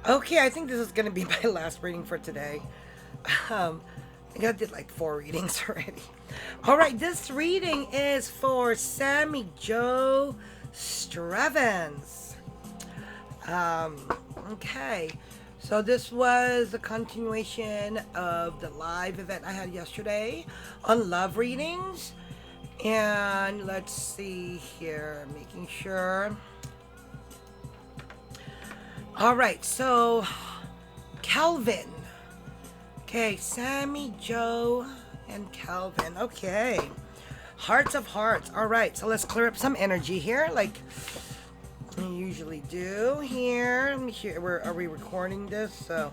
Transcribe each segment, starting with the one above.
Okay, I think this is going to be my last reading for today. I think I did like 4 readings already. All right, this reading is for Sammy Joe Strevens. Um, okay, so this was a continuation of the live event I had yesterday on love readings. And let's see here, making sure. All right, so Kelvin. Okay, Sammy, Joe, and Kelvin. Okay. Hearts of hearts. All right, so let's clear up some energy here, like we usually do here. Let me hear. Are we recording this? So,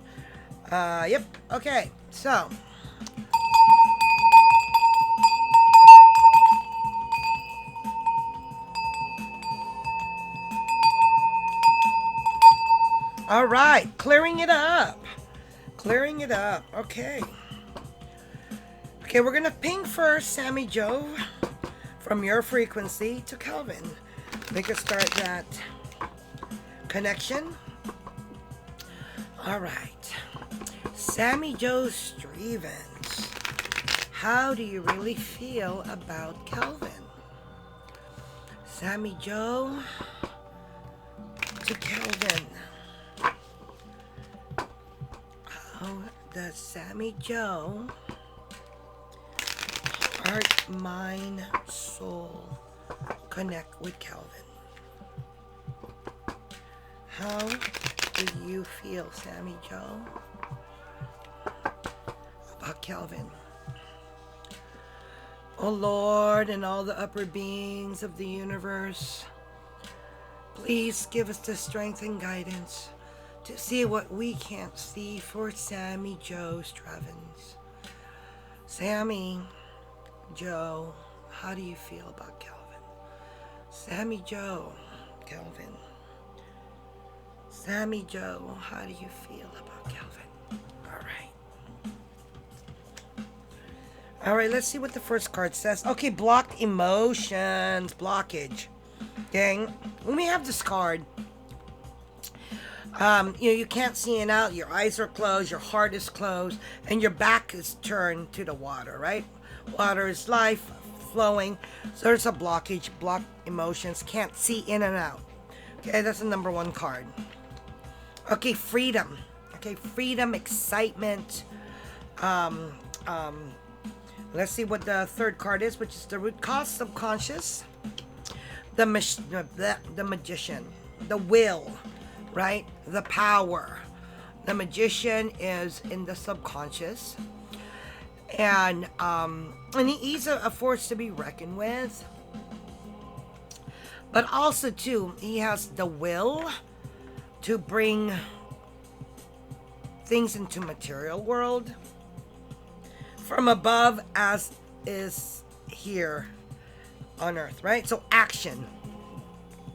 yep. Okay, so. All right, clearing it up. Clearing it up. Okay. Okay, we're gonna ping first, Sammy Joe, from your frequency to Kelvin. We can start that connection. All right, Sammy Joe Strevens. How do you really feel about Kelvin? Sammy Joe to Kelvin. How does Sammy Joe, heart, mind, soul, connect with Kelvin? How do you feel, Sammy Joe, about Kelvin? Oh Lord, and all the upper beings of the universe, please give us the strength and guidance to see what we can't see for Sammy Joe Strevens. Sammy Joe, how do you feel about Kelvin? Sammy Joe, Kelvin. Sammy Joe, how do you feel about Kelvin? All right, let's see what the first card says. Okay, blocked emotions, blockage. Dang. When we have this card, you can't see it out. Your eyes are closed, your heart is closed, and your back is turned to the water, right? Water is life flowing. So there's a blockage, blocked emotions, can't see in and out. Okay, that's the number one card. Okay, freedom. Okay, freedom, excitement. Let's see what the third card is, which is the root cause, subconscious. The magician, the will, right? The power. The magician is in the subconscious, and he's a force to be reckoned with. But also too, he has the will to bring things into material world from above as is here on earth, right? So action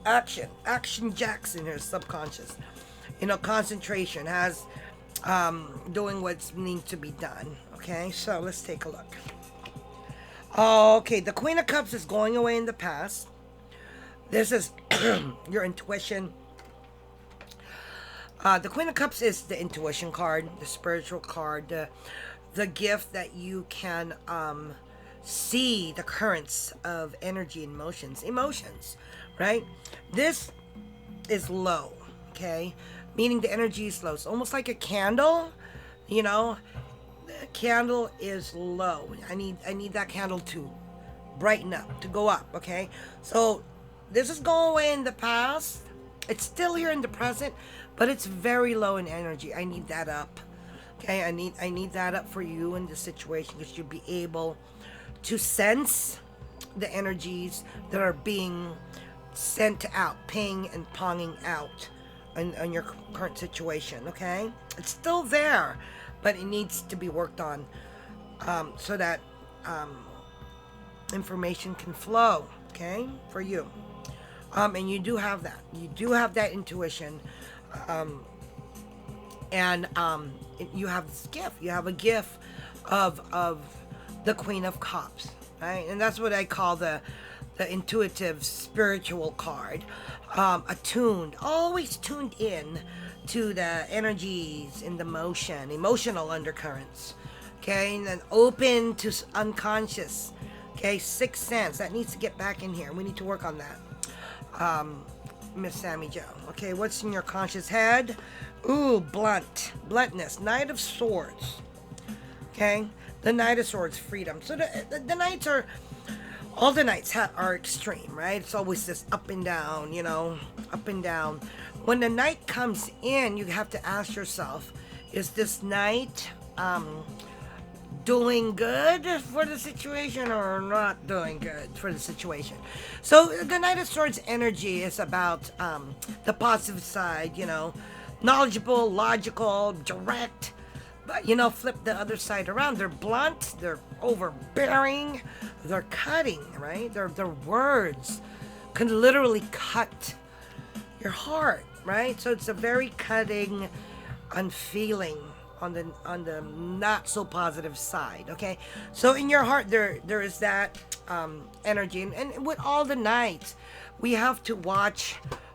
Jackson here, subconscious, concentration, has doing what's needs to be done. Okay, so let's take a look. Okay, the Queen of Cups is going away in the past. This is your intuition. The Queen of Cups is the intuition card, the spiritual card, the gift that you can see the currents of energy and emotions, right? This is low, okay? Meaning the energy is low. It's almost like a candle, the candle is low. I need that candle to brighten up, to go up, okay? So this is going away in the past. It's still here in the present, but it's very low in energy. I need that up. Okay, I need that up for you in this situation, because you'll be able to sense the energies that are being sent out, ping and ponging out on your current situation. Okay, it's still there, but it needs to be worked on, so that information can flow. Okay, for you, and you do have that. You do have that intuition. And you have this gift. You have a gift of the Queen of Cups, right? And that's what I call the intuitive spiritual card. Attuned, always tuned in to the energies in the motion, emotional undercurrents. Okay, and then open to unconscious. Okay, sixth sense that needs to get back in here. We need to work on that. Miss Sammy Jo. Okay, what's in your conscious head? Ooh, bluntness, Knight of Swords. Okay, the Knight of Swords, freedom. So the knights are, all the knights are extreme, right? It's always this up and down, up and down. When the knight comes in, you have to ask yourself, is this knight doing good for the situation or not doing good for the situation? So the Knight of Swords energy is about the positive side, knowledgeable, logical, direct. But flip the other side around. They're blunt, they're overbearing, they're cutting, right? Their words can literally cut your heart, right? So it's a very cutting, unfeeling on the not so positive side. Okay, so in your heart there is that energy, and with all the knights, we have to watch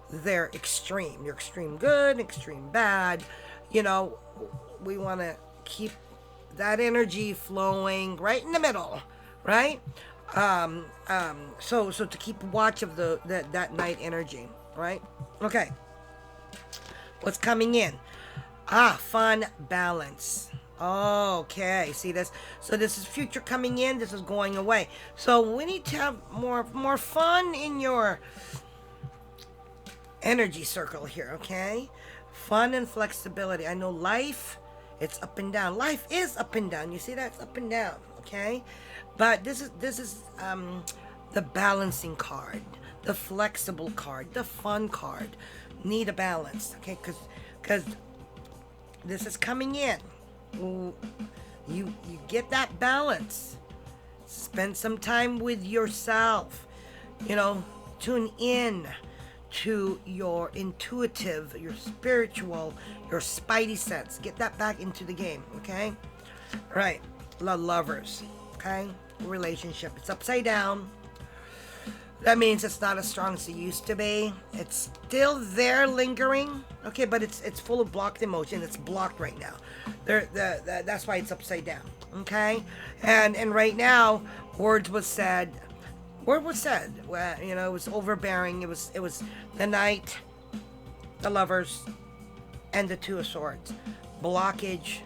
their extreme, your extreme good, extreme bad. We want to keep that energy flowing right in the middle, right? So to keep watch of that night energy, right? Okay, what's coming in? Fun, balance. Okay, see this? So this is future coming in, this is going away. So we need to have more fun in your energy circle here, okay? Fun and flexibility. I know life, it's up and down. Life is up and down. You see that? It's up and down, okay? But this is the balancing card, the flexible card, the fun card. Need a balance, okay? Because this is coming in. You get that balance. Spend some time with yourself. Tune in to your intuitive, your spiritual, your spidey sense. Get that back into the game, okay? All right, lovers, okay? Relationship, it's upside down. That means it's not as strong as it used to be. It's still there lingering, okay, but it's full of blocked emotion. It's blocked right now. That's why it's upside down, okay? And right now, word was said. Well, it was overbearing. It was the knight, the lovers, and the two of swords. Blockage,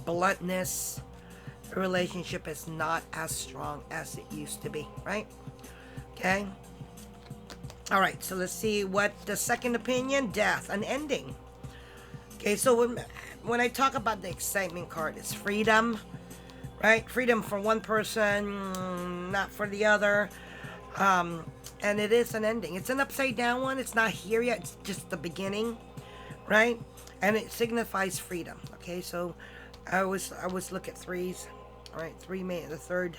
bluntness. The relationship is not as strong as it used to be, right? Okay. All right. So let's see what the second opinion, death, an ending. Okay. So when I talk about the excitement card, it's freedom, right? Freedom for one person, not for the other. And it is an ending. It's an upside down one. It's not here yet. It's just the beginning, right? And it signifies freedom. Okay, so I always look at threes. All right, the third.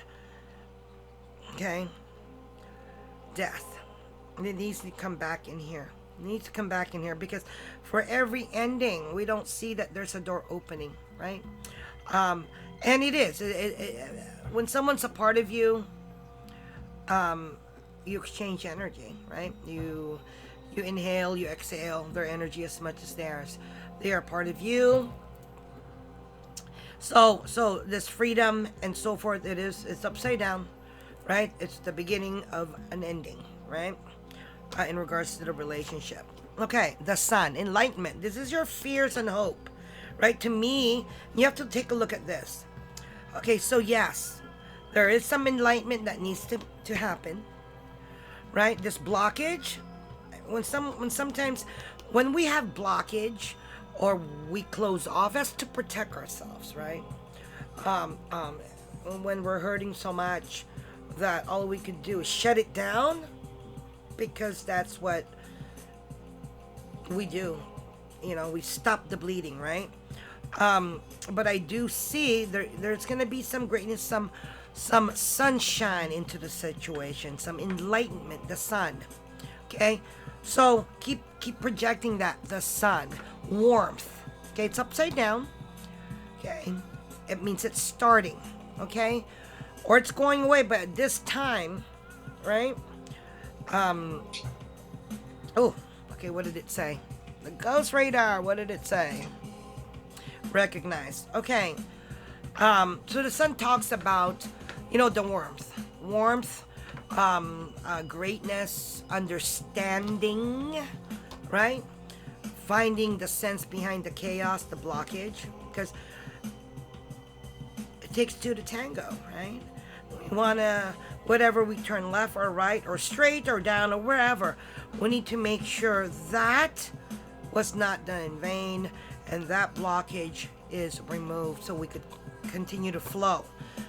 Okay, death. And it needs to come back in here. It needs to come back in here because for every ending, we don't see that there's a door opening, right? And it is. When someone's a part of you, you exchange energy, right? You inhale, you exhale their energy as much as theirs. They are part of you. So this freedom and so forth, it's upside down, right? It's the beginning of an ending, right? In regards to the relationship. Okay, the sun, enlightenment. This is your fears and hope, right? To me, you have to take a look at this. Okay, so yes, there is some enlightenment that needs to happen, right? This blockage, sometimes when we have blockage or we close off, that's to protect ourselves, right? When we're hurting so much that all we could do is shut it down, because that's what we do. We stop the bleeding, right? But I do see there's going to be some greatness, some sunshine into the situation, some enlightenment, the sun. Okay, so keep projecting that, the sun, warmth. Okay, it's upside down. Okay, it means it's starting. Okay, or it's going away, but at this time, right? Oh, okay, what did it say? The ghost radar. What did it say? Recognized. Okay. So the sun talks about, the warmth, greatness, understanding, right? Finding the sense behind the chaos, the blockage, because it takes two to tango, right? We want to, whatever we turn left or right or straight or down or wherever, we need to make sure that was not done in vain and that blockage is removed so we could continue to flow.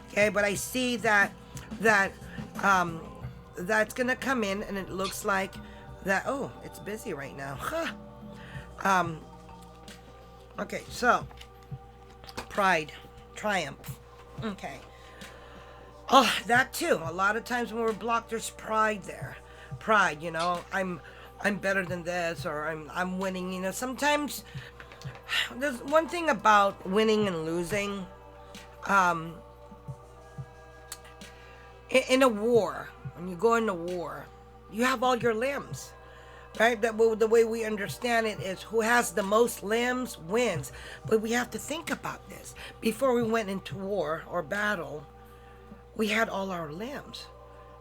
Okay, but I see that that's gonna come in, and it looks like that. Oh, it's busy right now. Huh. Okay, so pride, triumph. Okay. Oh, that too. A lot of times when we're blocked, there's pride there. Pride, I'm better than this, or I'm winning. Sometimes there's one thing about winning and losing. In a war, when you go into war, you have all your limbs, right? The way we understand it is who has the most limbs wins. But we have to think about this. Before we went into war or battle, we had all our limbs.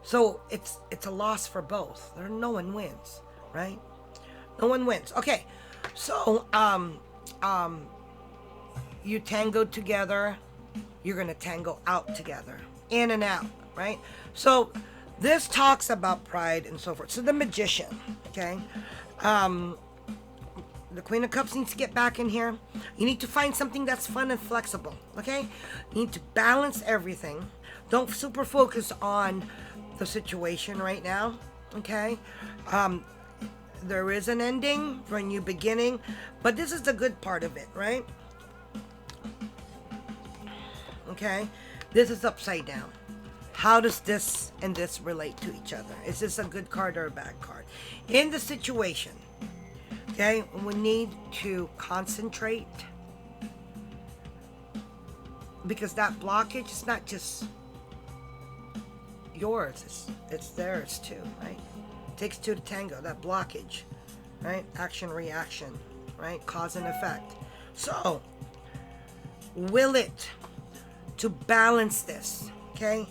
So it's a loss for both. No one wins, right? No one wins. Okay, so you tango together, you're gonna tango out together, in and out, right? So this talks about pride and so forth. So the magician, okay? The Queen of Cups needs to get back in here. You need to find something that's fun and flexible, okay? You need to balance everything. Don't super focus on the situation right now, okay? There is an ending for a new beginning, but this is the good part of it, right? Okay, this is upside down. How does this and this relate to each other? Is this a good card or a bad card? In the situation, okay, we need to concentrate, because that blockage is not just yours, it's theirs too, right? It takes two to tango, that blockage, right? Action, reaction, right? Cause and effect. So, will it to balance this, okay?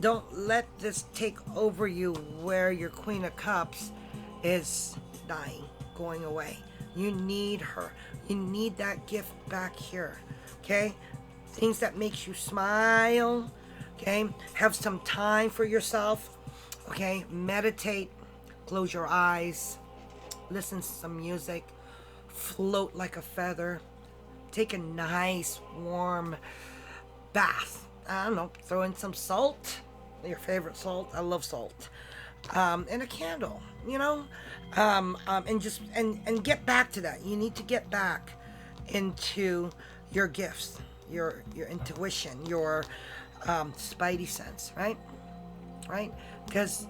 Don't let this take over you where your Queen of Cups is dying, going away. You need her. You need that gift back here, okay? Things that makes you smile, okay? Have some time for yourself, okay? Meditate, close your eyes, listen to some music, float like a feather, take a nice warm bath. I don't know, throw in some salt, your favorite salt. I love salt. And a candle, and just and get back to that. You need to get back into your gifts, your intuition, your spidey sense, right? Because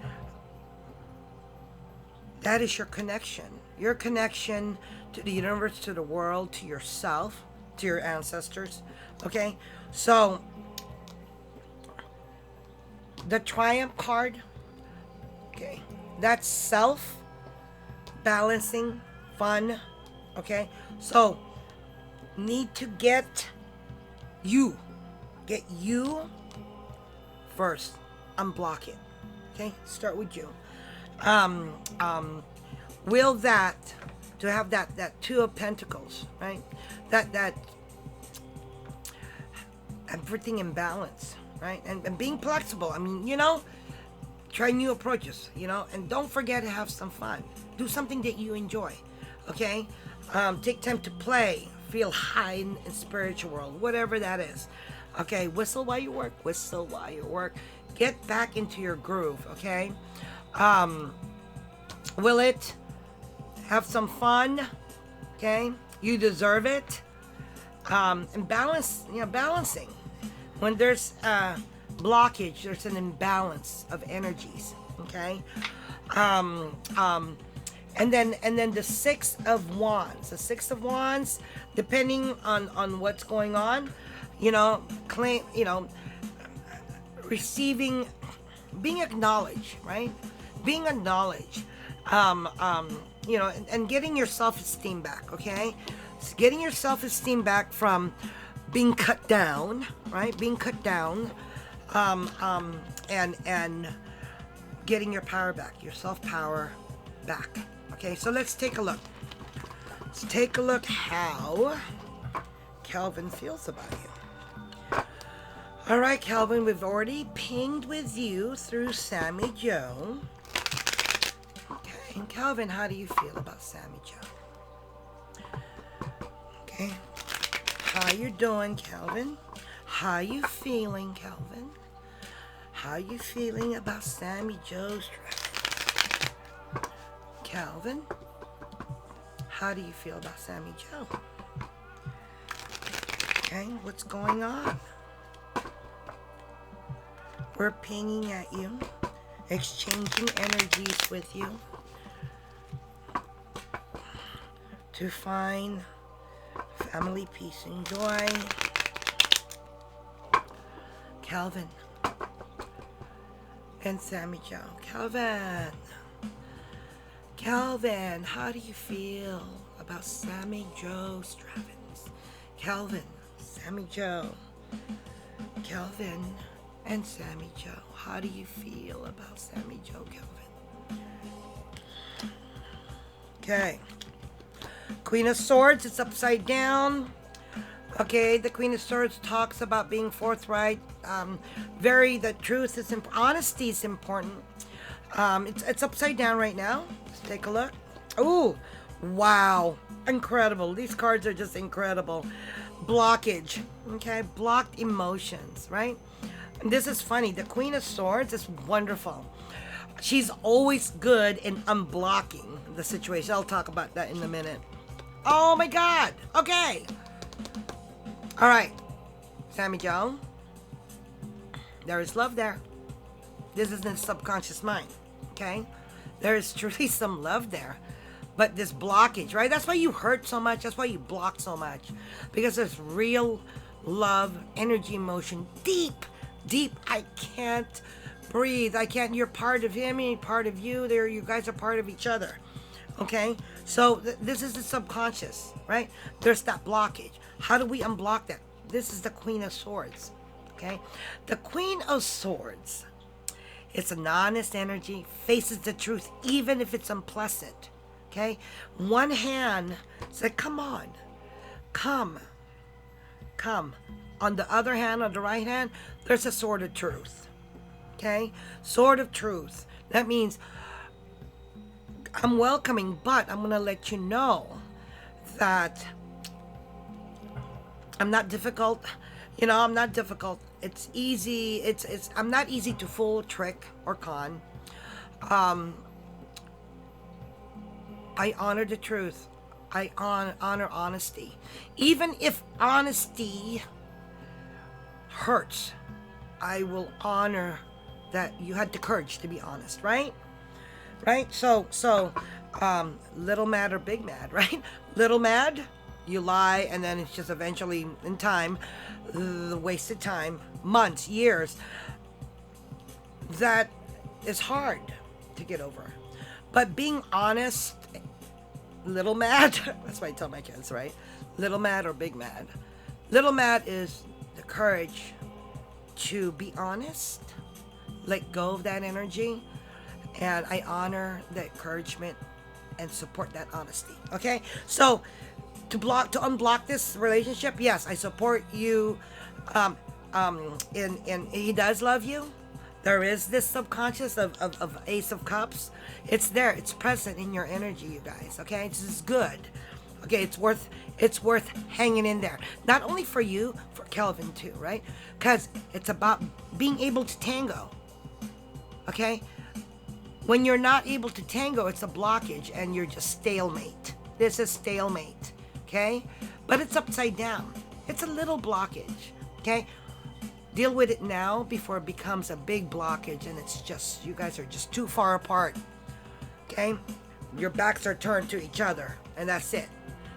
that is your connection to the universe, to the world, to yourself, to your ancestors. Okay, so the Triumph card, okay, that's self balancing, fun. Okay, so need to get you first. Unblock it. Okay, start with you. Will that to have that Two of Pentacles, right? That everything in balance, right? And being flexible. I mean, try new approaches, and don't forget to have some fun. Do something that you enjoy, okay? Take time to play, feel high in spiritual world, whatever that is. Okay, whistle while you work, Get back into your groove, okay? Will it? Have some fun, okay? You deserve it. And balancing. When there's a blockage, there's an imbalance of energies, okay? And then the Six of Wands. The Six of Wands, depending on what's going on, receiving, being acknowledged, right? Being acknowledged. you know, and getting your self-esteem back, okay? So getting your self-esteem back from being cut down, right? Being cut down, and getting your power back, your self-power back. Okay, so let's take a look. Let's take a look how Kelvin feels about you. All right, Kelvin, we've already pinged with you through Sammy Joe. Okay, and Kelvin, how do you feel about Sammy Joe? Okay, how you doing, Kelvin? How you feeling, Kelvin? How you feeling about Sammy Joe's dragon? Kelvin, how do you feel about Sammy Joe? Okay, what's going on? We're pinging at you, exchanging energies with you to find family, peace, and joy. Kelvin and Sammy Joe. Kelvin, how do you feel about Sammy Joe Stravins? Kelvin, Sammy Joe. Kelvin and Sammy Joe. How do you feel about Sammy Joe-Kelvin? Okay. Queen of Swords, it's upside down. Okay, the Queen of Swords talks about being forthright. The truth is honesty is important. It's upside down right now. Let's take a look. Ooh, wow, incredible. These cards are just incredible. Blockage, okay, blocked emotions, right? And this is funny. The Queen of Swords is wonderful. She's always good in unblocking the situation. I'll talk about that in a minute. Oh my God. Okay. All right, Sammy Joe. There is love there. This is in the subconscious mind, okay? There is truly some love there. But this blockage, right? That's why you hurt so much. That's why you block so much. Because there's real love, energy, emotion, deep. I can't breathe. You're part of him, and part of you. You guys are part of each other, okay? So this is the subconscious, right? There's that blockage. How do we unblock that? This is the Queen of Swords, okay? The Queen of Swords, it's an honest energy, faces the truth, even if it's unpleasant, okay? One hand said, come on, come. On the other hand, on the right hand, there's a sword of truth, okay? Sword of truth. That means I'm welcoming, but I'm going to let you know that I'm not difficult. You know, I'm not difficult. It's easy. I'm not easy to fool, trick, or con. I honor the truth. I honor honesty. Even if honesty hurts, I will honor that you had the courage to be honest, right? Right? So, little mad or big mad, right? Little mad, you lie, and then it's just eventually in time, the wasted time, months, years, that is hard to get over. But being honest, little mad, that's what I tell my kids, right? Little mad or big mad. Little mad is the courage to be honest, let go of that energy, and I honor the encouragement and support that honesty. Okay, so to unblock this relationship, yes, I support you. In he does love you. There is this subconscious of Ace of Cups. It's there. It's present in your energy, you guys. Okay, this is good. Okay, it's worth hanging in there. Not only for you, for Kelvin too, right? Because it's about being able to tango. Okay, when you're not able to tango, it's a blockage, and you're just stalemate. This is stalemate. Okay, but it's upside down. It's a little blockage. Okay, deal with it now before it becomes a big blockage, and it's just, you guys are just too far apart. Okay, your backs are turned to each other, and that's it.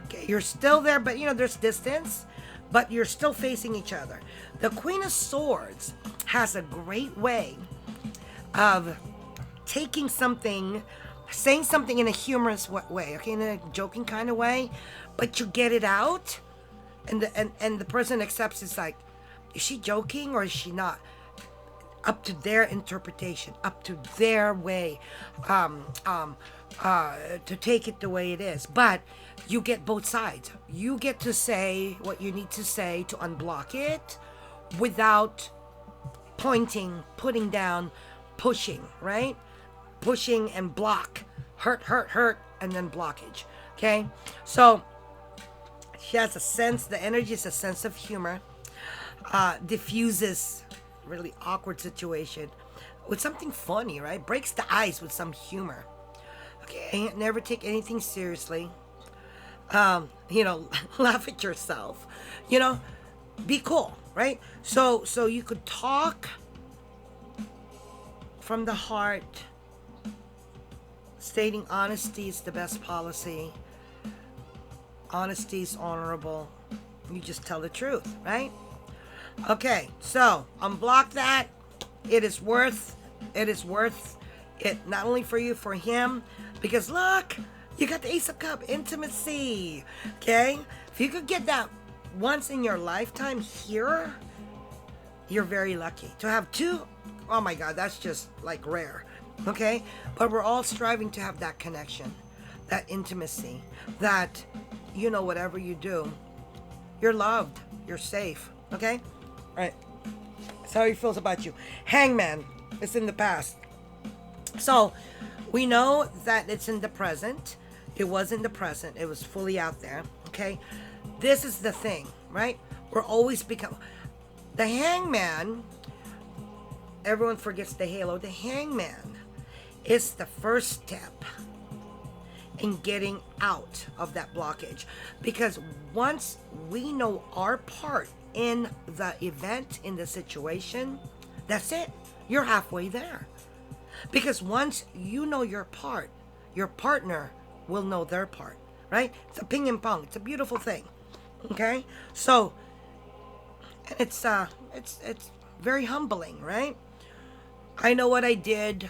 Okay, you're still there, but there's distance, but you're still facing each other. The Queen of Swords has a great way of taking something saying something in a humorous way, okay, in a joking kind of way, but you get it out, and the person accepts. It's like, is she joking or is she not? Up to their interpretation, up to their way, to take it the way it is. But you get both sides. You get to say what you need to say to unblock it without pointing, putting down, pushing, right? Pushing and block. Hurt, and then blockage. Okay? So she has a sense, the energy is a sense of humor. Diffuses really awkward situation with something funny, right? Breaks the ice with some humor. Okay? Never take anything seriously. Laugh at yourself. Be cool, right? So you could talk from the heart, stating honesty is the best policy. Honesty is honorable. You just tell the truth, right? Okay, so unblock that. It is worth it, not only for you, for him, because look, you got the Ace of Cups, intimacy. Okay, if you could get that once in your lifetime here, you're very lucky. To have two, oh my God, that's just like rare. Okay, but we're all striving to have that connection, that intimacy, that whatever you do, you're loved, you're safe. Okay, all right. That's how he feels about you. Hangman, it's in the past. So we know that it's in the present. It was in the present. It was fully out there. Okay, this is the thing, right? We're always become the hangman. Everyone forgets the halo. The hangman is the first step in getting out of that blockage, because once we know our part in the event, in the situation, that's it. You're halfway there. Because once you know your part, your partner will know their part, right? It's a ping and pong. It's a beautiful thing. Okay? So it's very humbling, right? I know what I did.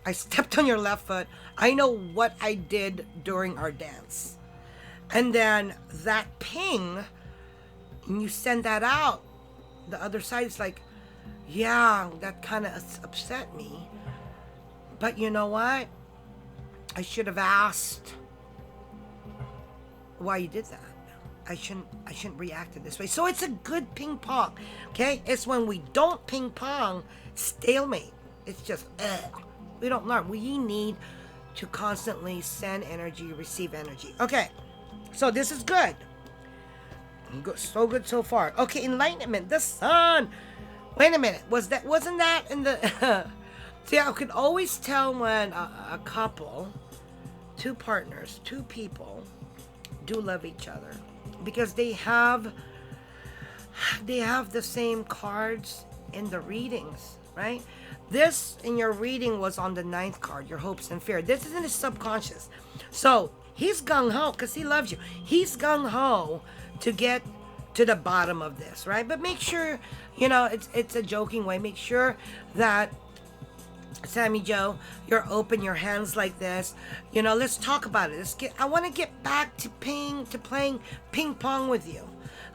I stepped on your left foot. I know what I did during our dance. And then that ping, and you send that out, the other side is like, yeah, that kind of upset me. But you know what? I should have asked why you did that. I shouldn't react this way. So it's a good ping pong. Okay? It's when we don't ping pong, stalemate. It's just we don't learn. We need to constantly send energy, receive energy. Okay. So this is good. So good so far. Okay, enlightenment, the sun. Wait a minute. Wasn't that in the See, I could always tell when a couple, two partners, two people do love each other, because they have the same cards in the readings, right? This in your reading was on the 9th card, your hopes and fear. This is in his subconscious. So he's gung-ho because he loves you. He's gung-ho to get to the bottom of this, right? But make sure, it's a joking way. Make sure that, Sammy Joe, you're open, your hands like this. Let's talk about it. I want to get back to playing ping pong with you.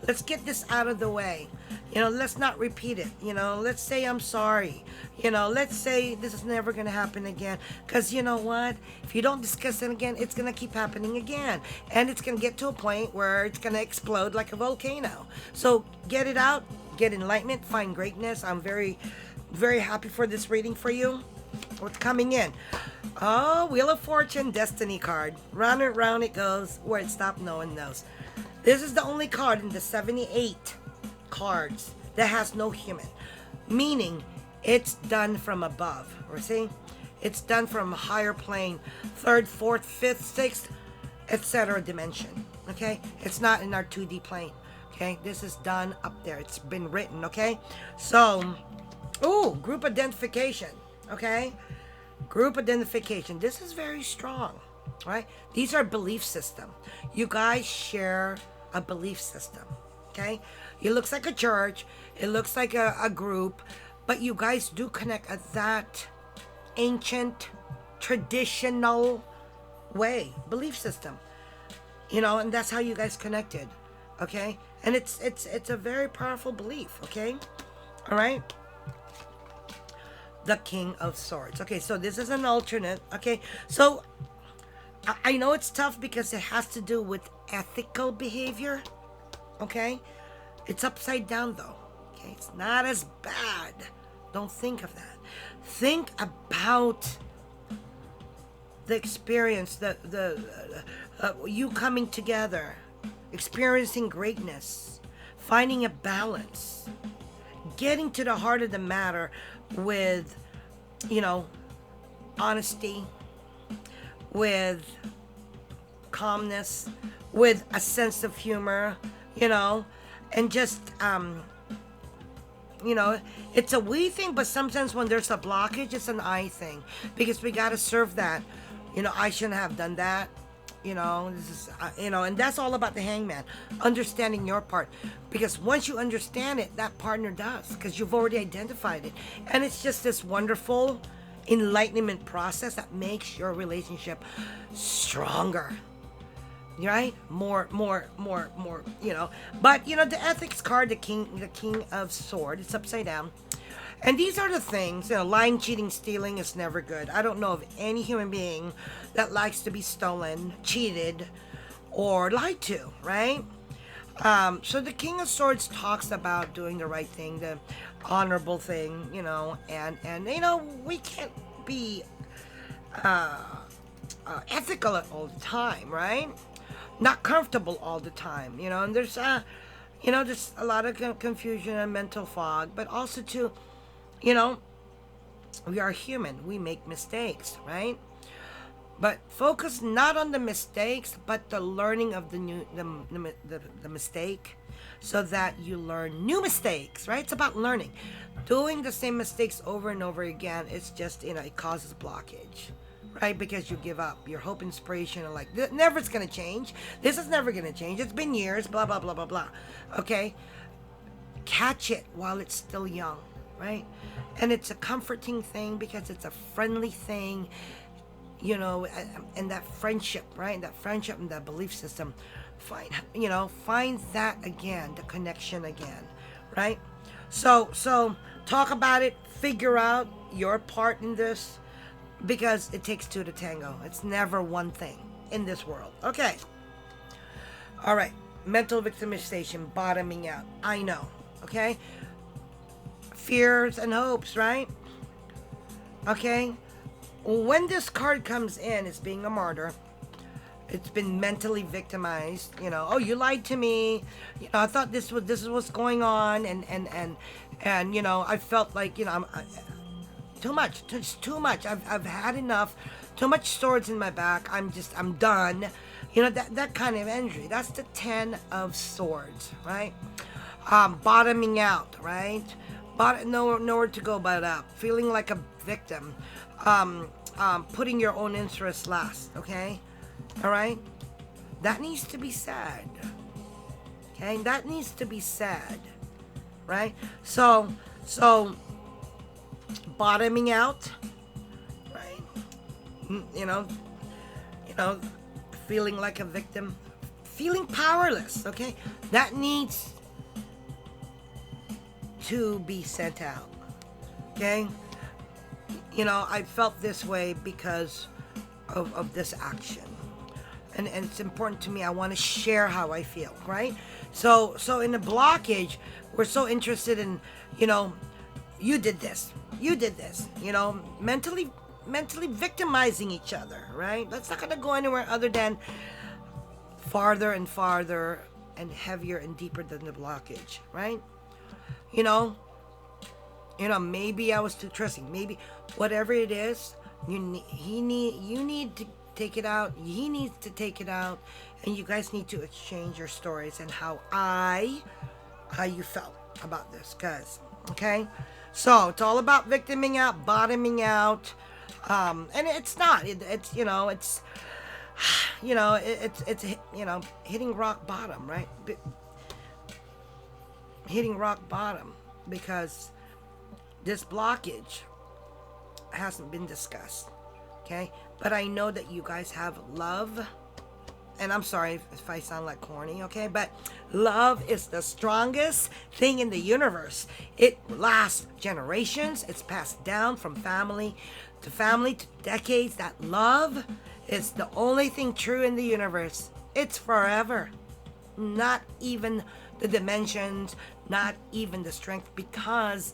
Let's get this out of the way. Let's not repeat it. Let's say I'm sorry. Let's say this is never going to happen again. Because you know what? If you don't discuss it again, it's going to keep happening again. And it's going to get to a point where it's going to explode like a volcano. So get it out. Get enlightenment. Find greatness. I'm very, very happy for this reading for you. What's coming in? Oh, Wheel of Fortune, Destiny card. Round and round it goes. Where it stopped, no one knows. This is the only card in the 78 cards that has no human, meaning it's done from above. See, it's done from a higher plane, 3rd, 4th, 5th, 6th, etc. dimension. Okay, it's not in our 2D plane. Okay, this is done up there. It's been written. Okay, so group identification. Okay, group identification. This is very strong. Right? These are belief system. You guys share a belief system. Okay? It looks like a church. It looks like a group. But you guys do connect at that ancient traditional way, belief system, and that's how you guys connected, okay? And it's a very powerful belief, okay? All right. The King of Swords. Okay, so this is an alternate. Okay, so I know it's tough because it has to do with ethical behavior. Okay, it's upside down though. Okay, it's not as bad. Don't think of that. Think about the experience, the you coming together, experiencing greatness, finding a balance, getting to the heart of the matter with, honesty, with calmness, with a sense of humor, and just, it's a we thing, but sometimes when there's a blockage, it's an I thing, because we got to serve that. I shouldn't have done that. This is, and that's all about the hangman, understanding your part, because once you understand it, that partner does, because you've already identified it, and it's just this wonderful enlightenment process that makes your relationship stronger, right? More, but the ethics card, the king of sword, it's upside down. And these are the things, lying, cheating, stealing is never good. I don't know of any human being that likes to be stolen, cheated, or lied to, right? So the King of Swords talks about doing the right thing, the honorable thing, and we can't be ethical all the time, right? Not comfortable all the time, and there's there's a lot of confusion and mental fog, but also too, we are human. We make mistakes, right? But focus not on the mistakes, but the learning of the mistake, so that you learn new mistakes, right? It's about learning. Doing the same mistakes over and over again, it's just, it causes blockage, right? Because you give up. Your hope, inspiration, and never it's going to change. This is never going to change. It's been years, blah, blah, blah, blah, blah. Okay? Catch it while it's still young, right? And it's a comforting thing because it's a friendly thing, and that friendship, right? That friendship and that belief system, find that again, the connection again, right? So talk about it, figure out your part in this, because it takes two to tango. It's never one thing in this world. Okay. All right. Mental victimization, bottoming out. I know. Okay. Fears and hopes, right? Okay. When this card comes in, it's being a martyr. It's been mentally victimized. Oh, you lied to me. I thought this is what's going on, and I felt like too much. Just too much. I've had enough. Too much swords in my back. I'm done. That kind of energy. That's the 10 of Swords, right? Bottoming out, right? Nowhere to go but up. Feeling like a victim. Putting your own interests last, okay? All right? That needs to be said. Okay? That needs to be said. Right? So bottoming out, right? Feeling like a victim, feeling powerless, okay? That needs to be sent out. Okay? I felt this way because of this action. And it's important to me. I want to share how I feel, right? So in the blockage, we're so interested in, you did this, mentally victimizing each other, right? That's not going to go anywhere other than farther and farther and heavier and deeper than the blockage, right? Maybe I was too trusting. Maybe whatever it is, you need to take it out. He needs to take it out, and you guys need to exchange your stories and how you felt about this, guys. Okay, so it's all about victiming out, bottoming out, and it's not. It's hitting rock bottom, right? Hitting rock bottom because this blockage hasn't been discussed. Okay? But I know that you guys have love. And I'm sorry if I sound like corny, okay? But love is the strongest thing in the universe. It lasts generations. It's passed down from family to decades. That love is the only thing true in the universe. It's forever. Not even the dimensions, not even the strength, because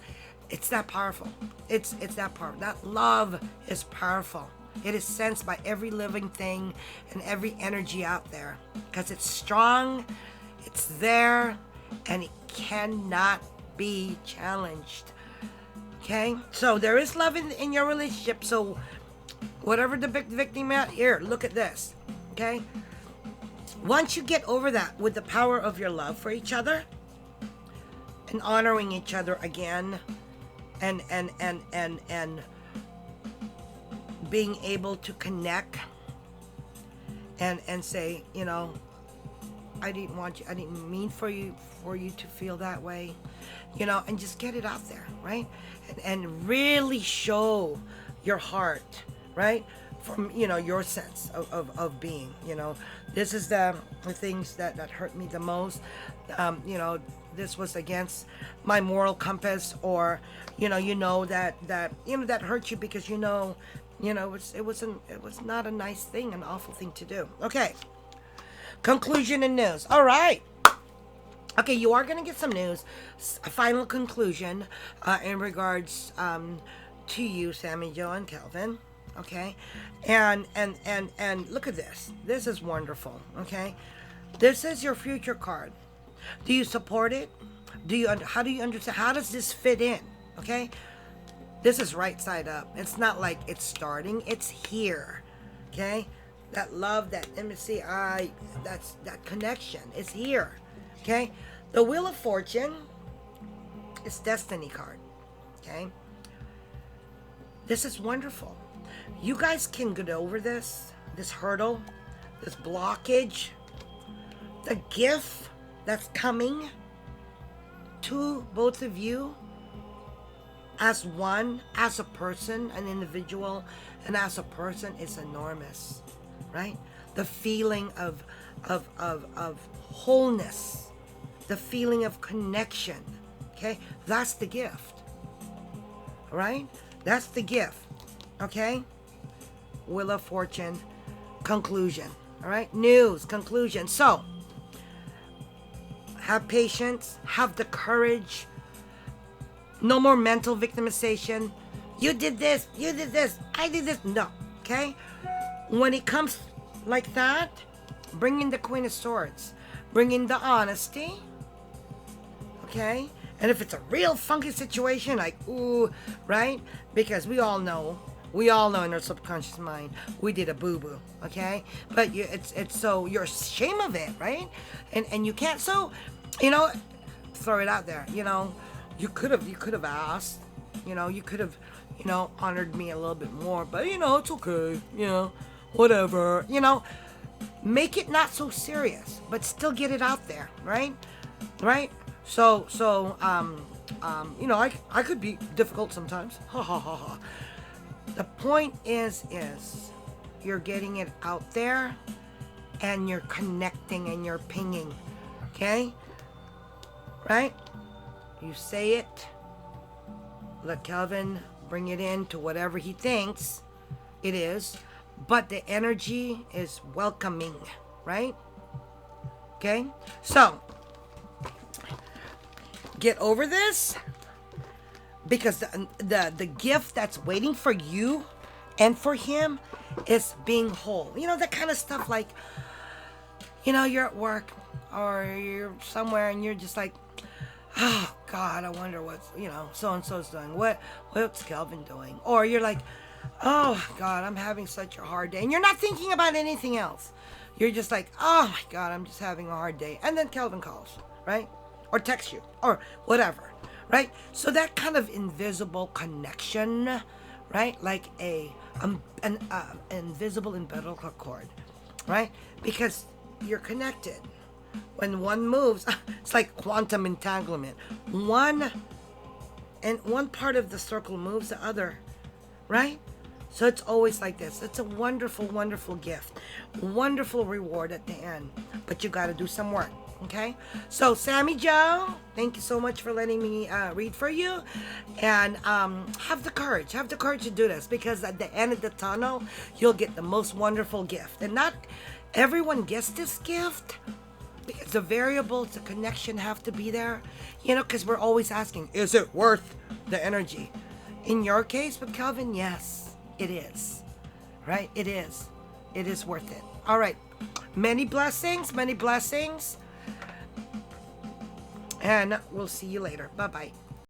it's that powerful. It's that powerful. That love is powerful. It is sensed by every living thing and every energy out there because it's strong, it's there, and it cannot be challenged. Okay? So there is love in your relationship. So whatever the victim out here, look at this. Okay? Once you get over that with the power of your love for each other and honoring each other again and being able to connect and say, you know, I didn't mean for you to feel that way, you know, and just get it out there, right? And really show your heart, right? From, you know, your sense of being, you know, this is the things that hurt me the most. You know, this was against my moral compass, or, you know that hurt you because it was not a nice thing, an awful thing to do. Okay. Conclusion and news. All right. Okay, you are going to get some news. A final conclusion in regards to you, Sammy, Joe, and Kelvin. Okay, and look at this. This is wonderful. Okay, this is your future card. Do you support it? How do you understand? How does this fit in? Okay, this is right side up. It's not like it's starting. It's here. Okay, that love, that intimacy, that connection is here. Okay, the Wheel of Fortune is Destiny card. Okay, this is wonderful. You guys can get over this hurdle, this blockage, the gift that's coming to both of you as one, as a person, an individual, and as a person is enormous, right? The feeling of wholeness, the feeling of connection, okay? That's the gift, right? That's the gift, okay? Wheel of Fortune, conclusion, all right? News, conclusion. So, have patience, have the courage. No more mental victimization. You did this, I did this. No, okay? When it comes like that, bring in the Queen of Swords. Bring in the honesty, okay? And if it's a real funky situation, like, ooh, right? Because we all know in our subconscious mind, we did a boo-boo, okay? But it's so you're ashamed of it, right? And you can't, so, you know, throw it out there, you know. You could have asked, you know, you could have, you know, honored me a little bit more, but, you know, it's okay, you know, whatever, you know. Make it not so serious, but still get it out there, right? Right? So, you know, I could be difficult sometimes. Ha ha ha ha. The point is you're getting it out there and you're connecting and you're pinging. Okay? Right? You say it. Let Kelvin bring it in to whatever he thinks it is. But the energy is welcoming. Right? Okay? So, get over this. Because the gift that's waiting for you and for him is being whole. You know, that kind of stuff, like, you know, you're at work or you're somewhere and you're just like, oh, God, I wonder what's, you know, so-and-so's doing. What's Kelvin doing? Or you're like, oh, God, I'm having such a hard day. And you're not thinking about anything else. You're just like, oh, my God, I'm just having a hard day. And then Kelvin calls, right? Or texts you or whatever. Right? So that kind of invisible connection, right? Like an invisible umbilical cord, right? Because you're connected. When one moves, it's like quantum entanglement. One part of the circle moves the other, right? So it's always like this. It's a wonderful, wonderful gift. Wonderful reward at the end. But you got to do some work. Okay? So, Sammy Joe, thank you so much for letting me read for you. And have the courage. Have the courage to do this. Because at the end of the tunnel, you'll get the most wonderful gift. And not everyone gets this gift. Because the variables, the connection have to be there. You know, because we're always asking, is it worth the energy? In your case with Kelvin, yes, it is. Right? It is. It is worth it. All right. Many blessings. Many blessings. And we'll see you later. Bye-bye.